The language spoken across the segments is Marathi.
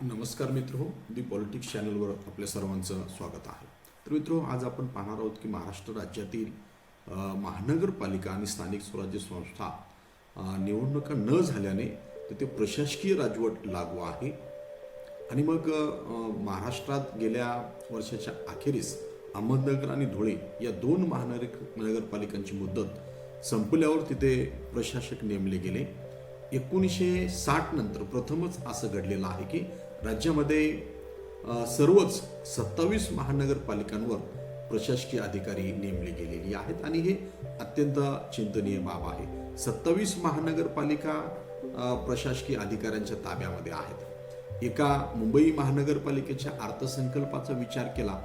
नमस्कार मित्र दी पॉलिटिक्स चॅनलवर आपल्या सर्वांचं स्वागत आहे. तर मित्र आज आपण पाहणार आहोत की महाराष्ट्र राज्यातील महानगरपालिका आणि स्थानिक स्वराज्य संस्था निवडणुका न झाल्याने तिथे प्रशासकीय राजवट लागू आहे. आणि मग महाराष्ट्रात गेल्या वर्षाच्या अखेरीस अहमदनगर आणि धुळे या दोन महानगरपालिकांची मुदत संपल्यावर तिथे प्रशासक नेमले गेले. 1960 नंतर प्रथमच असं घडलेलं आहे की राज्यामध्ये सर्वच 27 महानगरपालिकांवर प्रशासकीय अधिकारी नेमले गेलेली आहेत आणि हे अत्यंत चिंतनीय बाब आहे. 27 महानगरपालिका प्रशासकीय अधिकाऱ्यांच्या ताब्यामध्ये आहेत. एका मुंबई महानगरपालिकेच्या अर्थसंकल्पाचा विचार केला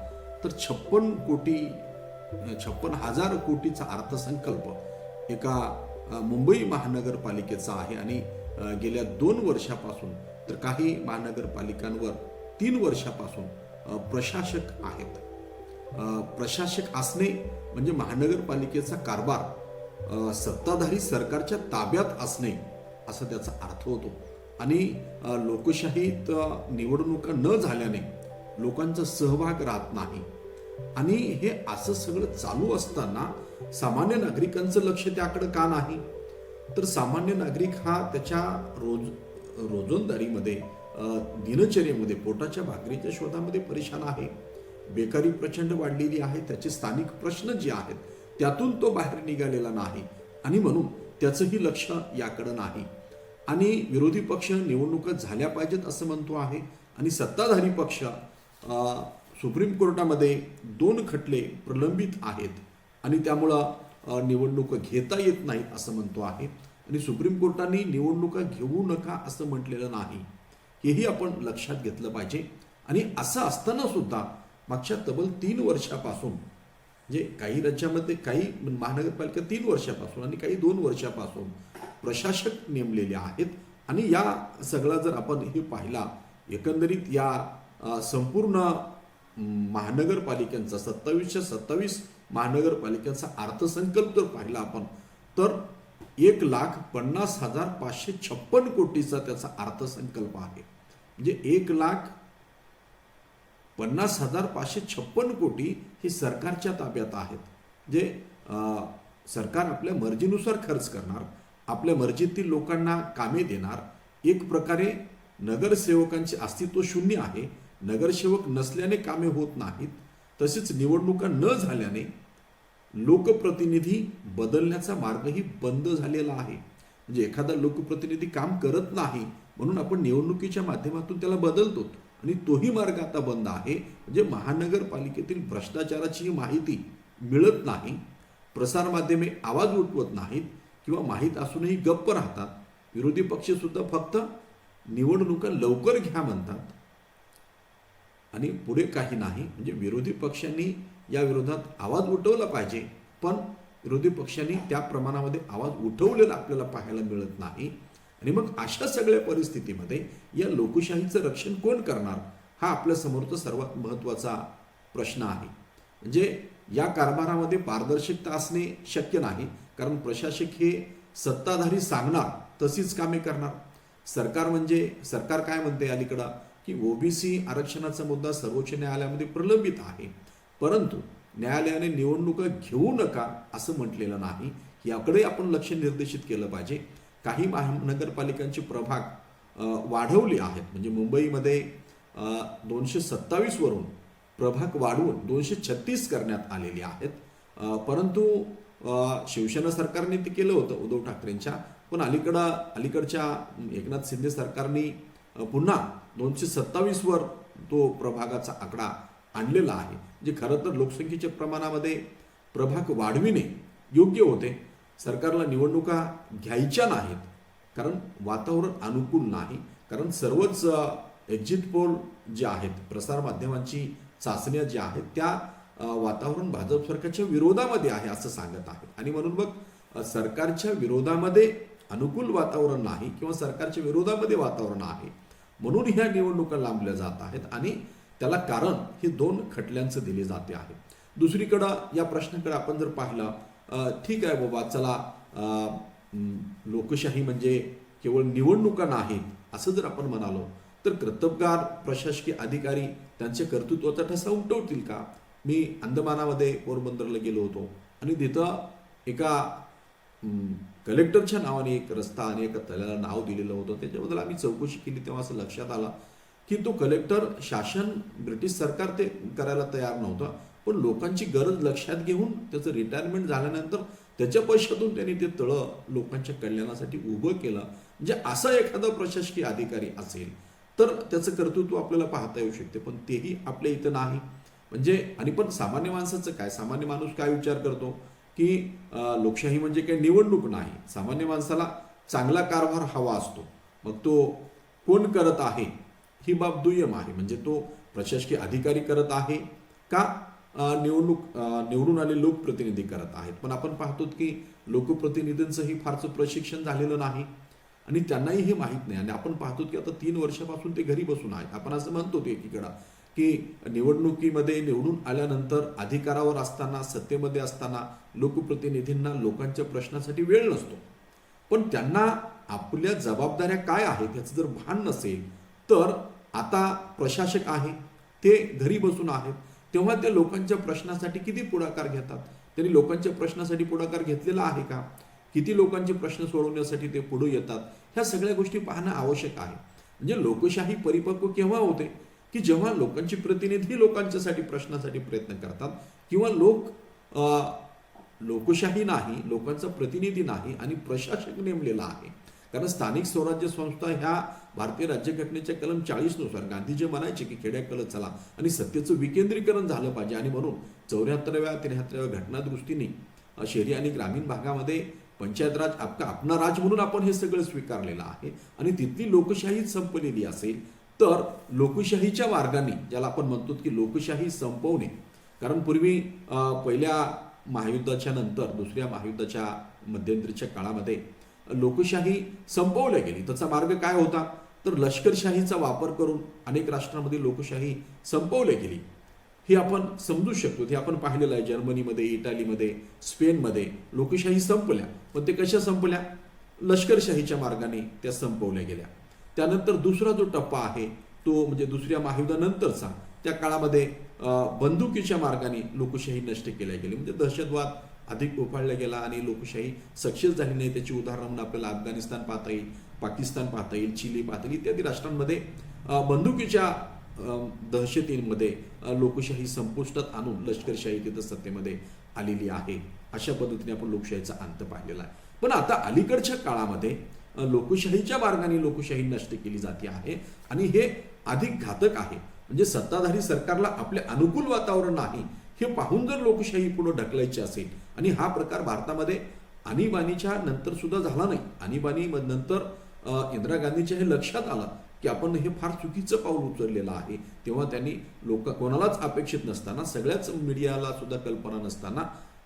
तर 56,000 कोटीचा अर्थसंकल्प एका मुंबई महानगरपालिकेचा आहे. आणि गेल्या 2 वर्षापासून तर काही महानगरपालिकांवर 3 वर्षापासून प्रशासक आहेत. प्रशासक असणे म्हणजे महानगरपालिकेचा कारभार सत्ताधारी सरकारच्या ताब्यात असणे असा त्याचा अर्थ होतो. आणि लोकशाहीत निवडणुका न झाल्याने लोकांचा सहभाग राहत नाही. आणि हे असं सगळं चालू असताना सामान्य नागरिकांचं लक्ष त्याकडे का नाही? तर सामान्य नागरिक हा त्याच्या रोजंदारीमध्ये दिनचर्येमध्ये पोटाच्या भाकरीच्या शोधामध्ये परेशान आहे. बेकारी प्रचंड वाढलेली आहे. त्याचे स्थानिक प्रश्न जे आहेत त्यातून तो बाहेर निघालेला नाही आणि म्हणून त्याचंही लक्ष याकडे नाही. आणि विरोधी पक्ष निवडणुका झाल्या पाहिजेत असं म्हणतो आहे आणि सत्ताधारी पक्ष सुप्रीम कोर्टामध्ये 2 खटले प्रलंबित आहेत आणि त्यामुळं निवडणुका घेता येत नाहीत असं म्हणतो आहे. आणि सुप्रीम कोर्टाने निवडणुका घेऊ नका असं म्हटलेलं नाही, हेही आपण लक्षात घेतलं पाहिजे. आणि असं असताना सुद्धा मागच्या तब्बल 3 वर्षापासून म्हणजे काही राज्यामध्ये काही महानगरपालिका 3 वर्षापासून आणि काही 2 वर्षापासून प्रशासक नेमलेले आहेत. आणि या सगळा जर आपण हे पाहिला एकंदरीत या संपूर्ण महानगरपालिकांचा 27 महानगरपालिकांचा अर्थसंकल्प जर पाहिला आपण तर 1,50,556 कोटीचा त्याचा अर्थसंकल्प आहे. म्हणजे 1,50,556 कोटी हे सरकारच्या ताब्यात आहेत. जे सरकार आपल्या मर्जीनुसार खर्च करणार, आपल्या मर्जीतील लोकांना कामे देणार. एक प्रकारे नगरसेवकांचे अस्तित्व शून्य आहे. नगरसेवक नसल्याने कामे होत नाहीत. तसेच निवडणुका न झाल्याने लोकप्रतिनिधी बदलण्याचा मार्गही बंद झालेला आहे. म्हणजे एखादा लोकप्रतिनिधी काम करत नाही म्हणून आपण निवडणुकीच्या माध्यमातून त्याला बदलतो आणि तोही मार्ग आता बंद आहे. म्हणजे महानगरपालिकेतील भ्रष्टाचाराची माहिती मिळत नाही. प्रसारमाध्यमे आवाज उठवत नाहीत किंवा माहीत असूनही गप्प राहतात. विरोधी पक्ष सुद्धा फक्त निवडणुका लवकर घ्या म्हणतात आणि पुढे काही नाही. म्हणजे विरोधी पक्षांनी या विरोधात आवाज उठवला पाहिजे, पण विरोधी पक्षांनी त्या प्रमाणामध्ये आवाज उठवलेला आपल्याला पाहायला मिळत नाही. आणि मग अशा सगळ्या परिस्थितीमध्ये या लोकशाहीचं रक्षण कोण करणार हा आपल्या समोरचा सर्वात महत्त्वाचा प्रश्न आहे. म्हणजे या कारभारामध्ये पारदर्शकता असणे शक्य नाही, कारण प्रशासक हे सत्ताधारी सांगणार तशीच कामे करणार. सरकार काय म्हणते अलीकडं की ओबीसी आरक्षणाचा मुद्दा सर्वोच्च न्यायालयामध्ये प्रलंबित आहे, परंतु न्यायालयाने निवडणुका घेऊ नका असं म्हटलेलं नाही. याकडे आपण लक्ष निर्देशित केलं पाहिजे. काही महानगरपालिकांचे प्रभाग वाढवले आहेत. म्हणजे मुंबईमध्ये 227 वरून प्रभाग वाढवून 236 करण्यात आलेले आहेत. परंतु शिवसेना सरकारने ते केलं होतं उद्धव ठाकरेंच्या, पण अलीकडच्या एकनाथ शिंदे सरकारने पुन्हा 227 वर तो प्रभागाचा आकडा आणलेला आहे. जे खरं तर लोकसंख्येच्या प्रमाणामध्ये प्रभाग वाढविणे योग्य होते. सरकारला निवडणुका घ्यायच्या नाहीत कारण वातावरण अनुकूल नाही. कारण सर्वच एक्झिट पोल जे आहेत, प्रसारमाध्यमांची चाचण्या ज्या आहेत त्या वातावरण भाजप सरकारच्या विरोधामध्ये आहे असं सांगत आहेत. आणि म्हणून मग सरकारच्या विरोधामध्ये अनुकूल वातावरण नाही किंवा सरकारच्या विरोधामध्ये वातावरण आहे म्हणून ह्या निवडणुका लांबल्या जात आहेत. आणि त्याला कारण हे 2 खटल्यांचं दिले जाते आहे. दुसरीकडं या प्रश्नाकडे आपण जर पाहिलं, ठीक आहे बाबा चला लोकशाही म्हणजे केवळ निवडणुका नाहीत असं जर आपण म्हणालो तर कर्तबगार प्रशासकीय अधिकारी त्यांच्या कर्तृत्वाचा ठसा उमटवतील का? मी अंदमानामध्ये पोरबंदरला गेलो होतो आणि तिथं एका कलेक्टरच्या नावाने एक रस्ता आणि एका तळ्याला नाव दिलेलं होतं. त्याच्याबद्दल आम्ही चौकशी केली तेव्हा असं लक्षात आलं की तो कलेक्टर शासन ब्रिटिश सरकार ते करायला तयार नव्हतं, पण लोकांची गरज लक्षात घेऊन त्याचं रिटायरमेंट झाल्यानंतर त्याच्या पैशातून त्यांनी ते तळं लोकांच्या कल्याणासाठी उभं केलं. म्हणजे असा एखादा प्रशासकीय अधिकारी असेल तर त्याचं कर्तृत्व आपल्याला पाहता येऊ शकते, पण तेही आपल्या इथं नाही. म्हणजे आणि पण सामान्य माणसाचं काय, सामान्य माणूस काय विचार करतो की लोकशाही म्हणजे काही निवडणूक नाही. सामान्य माणसाला चांगला कारभार हवा असतो, मग तो कोण करत आहे ही बाब दुय्यम आहे. म्हणजे तो प्रशासकीय अधिकारी करत आहे का निवडून आले लोकप्रतिनिधी करत आहेत. पण आपण पाहतो की लोकप्रतिनिधींचंही फारसं प्रशिक्षण झालेलं नाही आणि त्यांनाही हे माहीत नाही. आणि आपण पाहतो की आता 3 वर्षापासून ते घरी बसून आहेत. आपण असं म्हणतो ते एकीकडं की निवडणुकीमध्ये निवडून आल्यानंतर अधिकारावर असताना, सत्तेमध्ये असताना लोकप्रतिनिधींना लोकांच्या प्रश्नासाठी वेळ नसतो, पण त्यांना आपल्या जबाबदाऱ्या काय आहेत याचं जर भान नसेल तर आता प्रशासक आहे ते घरी बसून आहेत, तेव्हा ते लोकांच्या प्रश्नासाठी किती पुढाकार घेतात? त्यांनी लोकांच्या प्रश्नासाठी पुढाकार घेतलेला आहे का? किती लोकांचे प्रश्न सोडवण्यासाठी ते पुढे येतात? ह्या सगळ्या गोष्टी पाहणं आवश्यक आहे. म्हणजे लोकशाही परिपक्व केव्हा होते की जेव्हा लोकांचे प्रतिनिधी लोकांच्यासाठी प्रश्नासाठी प्रयत्न करतात, किंवा लोकशाही नाही, लोकांचा प्रतिनिधी नाही आणि प्रशासक नेमलेला आहे. कारण स्थानिक स्वराज्य संस्था ह्या भारतीय राज्यघटनेच्या कलम 40 नुसार गांधीजी म्हणायचे की खेड्याकडे चला आणि सत्तेचं विकेंद्रीकरण झालं पाहिजे. आणि म्हणून 74व्या 73व्या घटनादुरुस्तीने शहरी आणि ग्रामीण भागामध्ये पंचायत राज आपला राज म्हणून आपण हे सगळं स्वीकारलेलं आहे. आणि तिथली लोकशाही संपलेली असेल तर लोकशाहीच्या मार्गाने, ज्याला आपण म्हणतो की लोकशाही संपवणे, कारण पूर्वी पहिल्या महायुद्धाच्या नंतर दुसऱ्या महायुद्धाच्या मध्यंतरीच्या काळामध्ये लोकशाही संपवल्या गेली. त्याचा मार्ग काय होता तर लष्करशाहीचा वापर करून अनेक राष्ट्रांमध्ये लोकशाही संपवल्या गेली. हे आपण समजू शकतो. हे आपण पाहिलेलं आहे. जर्मनीमध्ये, इटालीमध्ये, स्पेनमध्ये लोकशाही संपल्या, पण ते कशा संपल्या? लष्करशाहीच्या मार्गाने त्या संपवल्या गेल्या. त्यानंतर दुसरा जो टप्पा आहे तो म्हणजे दुसऱ्या महायुद्धानंतरचा, त्या काळामध्ये बंदुकीच्या मार्गाने लोकशाही नष्ट केल्या गेली. म्हणजे दहशतवाद अधिक उफाळला गेला आणि लोकशाही सक्सेस झाली नाही. त्याची उदाहरणं म्हणून आपल्याला अफगाणिस्तान पाहता येईल, पाकिस्तान पाहता येईल, चिली पाहता येईल, इत्यादी राष्ट्रांमध्ये बंदुकीच्या दहशतीमध्ये लोकशाही संपुष्टात आणून लष्करशाही तिथं सत्तेमध्ये आलेली आहे. अशा पद्धतीने आपण लोकशाहीचा अंत पाहिलेला आहे. पण आता अलीकडच्या काळामध्ये लोकशाहीच्या मार्गाने लोकशाही नष्ट केली जाते आहे आणि हे अधिक घातक आहे. म्हणजे सत्ताधारी सरकारला आपले अनुकूल वातावरण नाही हे पाहून जर लोकशाही पुढे ढकलायची असेल, आणि हा प्रकार भारतामध्ये आणीबाणीच्या नंतर सुद्धा झाला नाही. आणीबाणी नंतर इंदिरा गांधीच्या हे लक्षात आलं की आपण हे फार चुकीचं पाऊल उचललेलं आहे. तेव्हा त्यांनी कोणालाच अपेक्षित नसताना, सगळ्याच मीडियाला सुद्धा कल्पना नसताना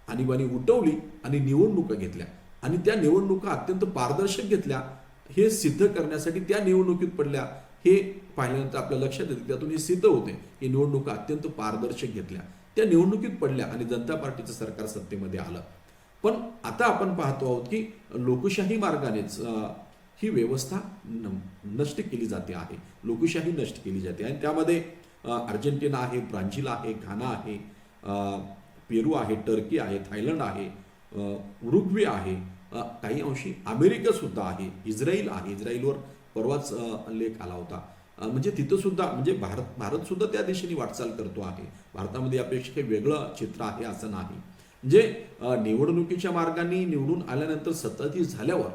आणीबाणी उठवली आणि निवडणुका घेतल्या. आणि त्या निवडणुका अत्यंत पारदर्शक घेतल्या हे सिद्ध करण्यासाठी त्या निवडणुकीत पडल्या. हे पाहिल्यानंतर आपल्या लक्षात येते, त्यातून हे सिद्ध होते की निवडणुका अत्यंत पारदर्शक घेतल्या. त्या निवडणुकीत पडल्या आणि जनता पार्टीचं सरकार सत्तेमध्ये आलं. पण आता आपण पाहतो आहोत की लोकशाही मार्गानेच ही व्यवस्था नष्ट केली जाते आहे. लोकशाही नष्ट केली जाते आणि त्यामध्ये अर्जेंटिना आहे, ब्राझील आहे, घाना आहे, पेरू आहे, टर्की आहे, थायलंड आहे, उरुग्वे आहे, काही अंशी अमेरिका सुद्धा आहे, इस्रायल आहे. इस्रायलवर परवाच लेख आला होता. म्हणजे तिथं सुद्धा म्हणजे भारत सुद्धा त्या दिशेने वाटचाल करतो आहे. भारतामध्ये यापेक्षा काही वेगळं चित्र आहे असं नाही. म्हणजे निवडणुकीच्या मार्गाने निवडून आल्यानंतर सत्ताधीश झाल्यावर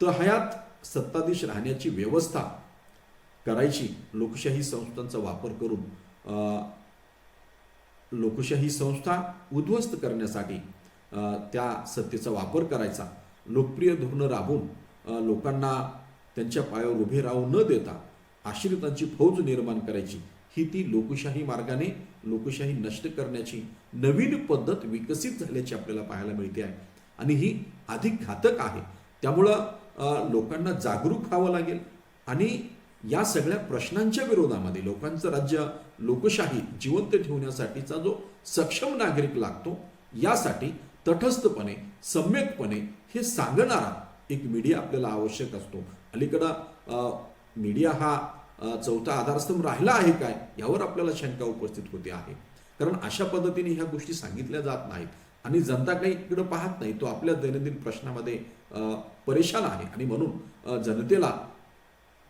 तहयात सत्ताधीश राहण्याची व्यवस्था करायची, लोकशाही संस्थांचा वापर करून लोकशाही संस्था उद्ध्वस्त करण्यासाठी त्या सत्तेचा वापर करायचा, लोकप्रिय धोरणं राबवून लोकांना त्यांच्या पायावर उभे राहू न देता आश्रितांची फौज निर्माण करायची, ही ती लोकशाही मार्गाने लोकशाही नष्ट करण्याची नवीन पद्धत विकसित झाल्याची आपल्याला पाहायला मिळते आहे. आणि ही अधिक घातक आहे. त्यामुळं लोकांना जागरूक व्हावं लागेल आणि या सगळ्या प्रश्नांच्या विरोधामध्ये लोकांचं राज्य, लोकशाही जिवंत ठेवण्यासाठीचा जो सक्षम नागरिक लागतो, यासाठी तटस्थपणे, सम्यकपणे हे सांगणारा एक मीडिया आपल्याला आवश्यक असतो. अलीकडं मीडिया हा चौथा आधारस्तंभ राहिला आहे काय यावर आपल्याला शंका उपस्थित होते आहे. कारण अशा पद्धतीने ह्या गोष्टी सांगितल्या जात नाहीत आणि जनता काही इकडे पाहत नाही. तो आपल्या दैनंदिन प्रश्नामध्ये परेशान आहे आणि म्हणून जनतेला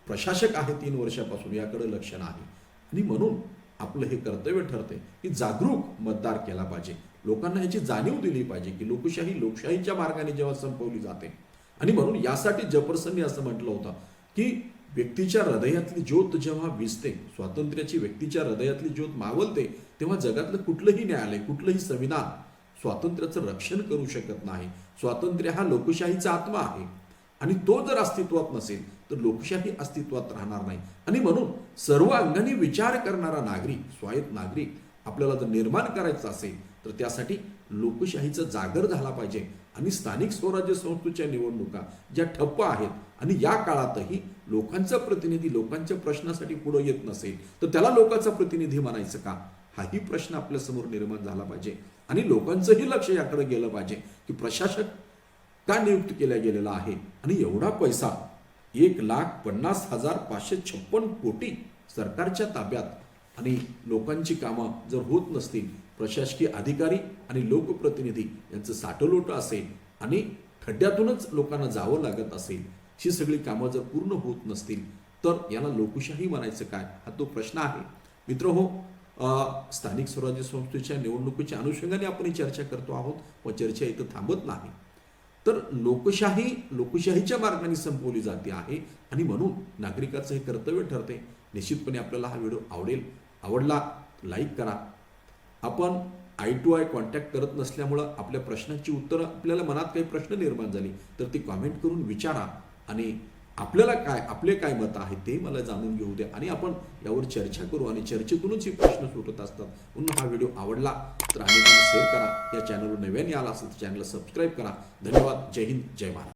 प्रशासक आहे 3 वर्षापासून याकडे लक्ष नाही आणि म्हणून आपलं हे कर्तव्य ठरते की जागरूक मतदार केला पाहिजे. लोकांना याची जाणीव दिली पाहिजे की लोकशाही लोकशाहीच्या मार्गाने जेव्हा संपवली जाते आणि म्हणून यासाठी जफरसनने असं म्हटलं होतं की व्यक्तीच्या हृदयातली ज्योत जेव्हा विझते, स्वातंत्र्याची व्यक्तीच्या हृदयातली ज्योत मावलते, तेव्हा जगातलं कुठलंही न्यायालय, कुठलंही संविधान स्वातंत्र्याचं रक्षण करू शकत नाही. स्वातंत्र्य हा लोकशाहीचा आत्मा आहे आणि तो जर अस्तित्वात नसेल तर लोकशाही अस्तित्वात राहणार नाही. आणि म्हणून सर्व अंगाने विचार करणारा नागरिक, स्वायत्त नागरिक आपल्याला जर निर्माण करायचं असेल तर त्यासाठी लोकशाहीचा जागर झाला पाहिजे. आणि स्थानिक स्वराज्य संस्थेच्या निवडणुका ज्या ठप्प आहेत आणि या काळातही लोकांचा प्रतिनिधी लोकांच्या प्रश्नासाठी पुढे येत नसेल तर त्याला लोकांचा प्रतिनिधी म्हणायचं का, हाही प्रश्न आपल्यासमोर निर्माण झाला पाहिजे. आणि लोकांचंही लक्ष याकडे गेलं पाहिजे की प्रशासक का नियुक्त केला गेलेला आहे आणि एवढा पैसा 1,50,556 कोटी सरकारच्या ताब्यात आणि लोकांची कामं जर होत नसतील, प्रशासकीय अधिकारी आणि लोकप्रतिनिधी यांचं साठलोट असेल आणि खड्ड्यातूनच लोकांना जावं लागत असेल, ही सगळी कामं जर पूर्ण होत नसतील तर याला लोकशाही म्हणायचं काय, हा तो प्रश्न आहे. मित्रहो, स्थानिक स्वराज्य संस्थेच्या निवडणुकीच्या अनुषंगाने आपण ही चर्चा करतो आहोत व चर्चा इथं थांबत नाही. तर लोकशाही लोकशाहीच्या मार्गाने संपवली जाते आहे आणि म्हणून नागरिकाचं हे कर्तव्य ठरते. निश्चितपणे आपल्याला हा व्हिडिओ आवडला लाईक करा. आपण आय टू आय कॉन्टॅक्ट करत नसल्यामुळं आपल्या प्रश्नांची उत्तरं, आपल्याला मनात काही प्रश्न निर्माण झाली तर ती कॉमेंट करून विचारा आणि आपले काय मत आहे ते मला जाणून घेऊ द्या आणि आपण यावर चर्चा करू आणि चर्चेतूनच हे प्रश्न सुटत असतात. म्हणून हा व्हिडिओ आवडला तर अनेकांना शेअर करा. या चॅनलवर नव्याने आला असेल तर चॅनलला सबस्क्राईब करा. धन्यवाद. जय हिंद, जय महाराष्ट्र.